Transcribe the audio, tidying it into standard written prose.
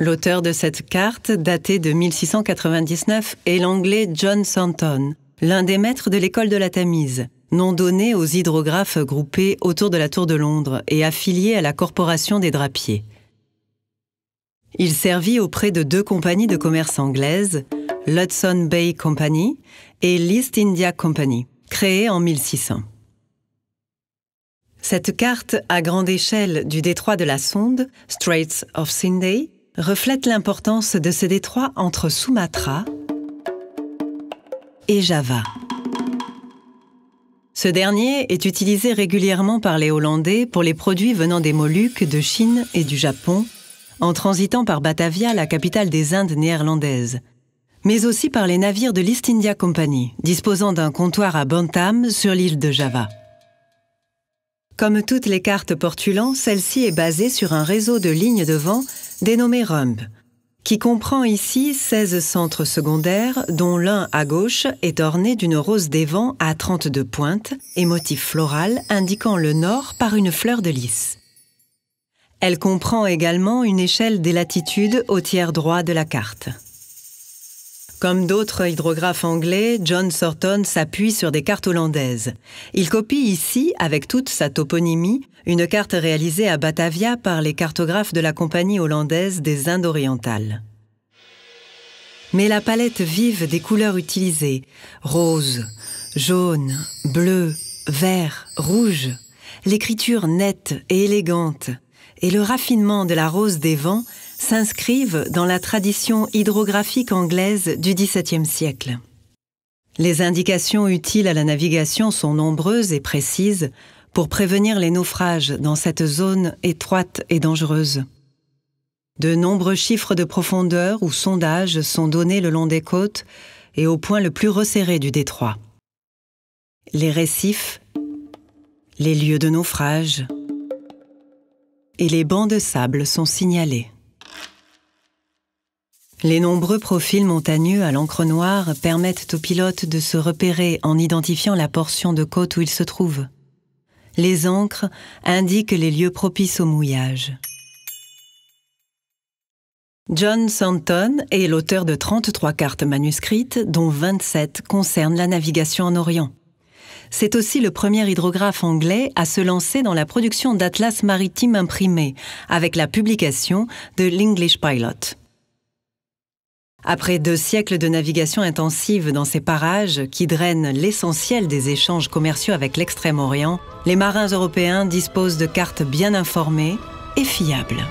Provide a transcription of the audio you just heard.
L'auteur de cette carte, datée de 1699, est l'anglais John Thornton, l'un des maîtres de l'école de la Tamise, nom donné aux hydrographes groupés autour de la Tour de Londres et affiliés à la Corporation des drapiers. Il servit auprès de 2 compagnies de commerce anglaises, l'Hudson Bay Company et l'East India Company, créées en 1600. Cette carte à grande échelle du détroit de la Sonde, Straits of Sindhay, reflète l'importance de ce détroit entre Sumatra et Java. Ce dernier est utilisé régulièrement par les Hollandais pour les produits venant des Moluques, de Chine et du Japon, en transitant par Batavia, la capitale des Indes néerlandaises, mais aussi par les navires de l'East India Company, disposant d'un comptoir à Bantam sur l'île de Java. Comme toutes les cartes Portulan, celle-ci est basée sur un réseau de lignes de vent dénommé Rhumb, qui comprend ici 16 centres secondaires, dont l'un à gauche est orné d'une rose des vents à 32 pointes et motif floral indiquant le nord par une fleur de lys. Elle comprend également une échelle des latitudes au tiers droit de la carte. Comme d'autres hydrographes anglais, John Thornton s'appuie sur des cartes hollandaises. Il copie ici, avec toute sa toponymie, une carte réalisée à Batavia par les cartographes de la Compagnie hollandaise des Indes orientales. Mais la palette vive des couleurs utilisées, rose, jaune, bleu, vert, rouge, l'écriture nette et élégante, et le raffinement de la rose des vents s'inscrivent dans la tradition hydrographique anglaise du XVIIe siècle. Les indications utiles à la navigation sont nombreuses et précises pour prévenir les naufrages dans cette zone étroite et dangereuse. De nombreux chiffres de profondeur ou sondages sont donnés le long des côtes et au point le plus resserré du détroit. Les récifs, les lieux de naufrage et les bancs de sable sont signalés. Les nombreux profils montagneux à l'encre noire permettent aux pilotes de se repérer en identifiant la portion de côte où ils se trouvent. Les ancres indiquent les lieux propices au mouillage. John Thornton est l'auteur de 33 cartes manuscrites, dont 27 concernent la navigation en Orient. C'est aussi le premier hydrographe anglais à se lancer dans la production d'atlas maritimes imprimés, avec la publication de l'English Pilot. Après 2 siècles de navigation intensive dans ces parages qui drainent l'essentiel des échanges commerciaux avec l'Extrême-Orient, les marins européens disposent de cartes bien informées et fiables.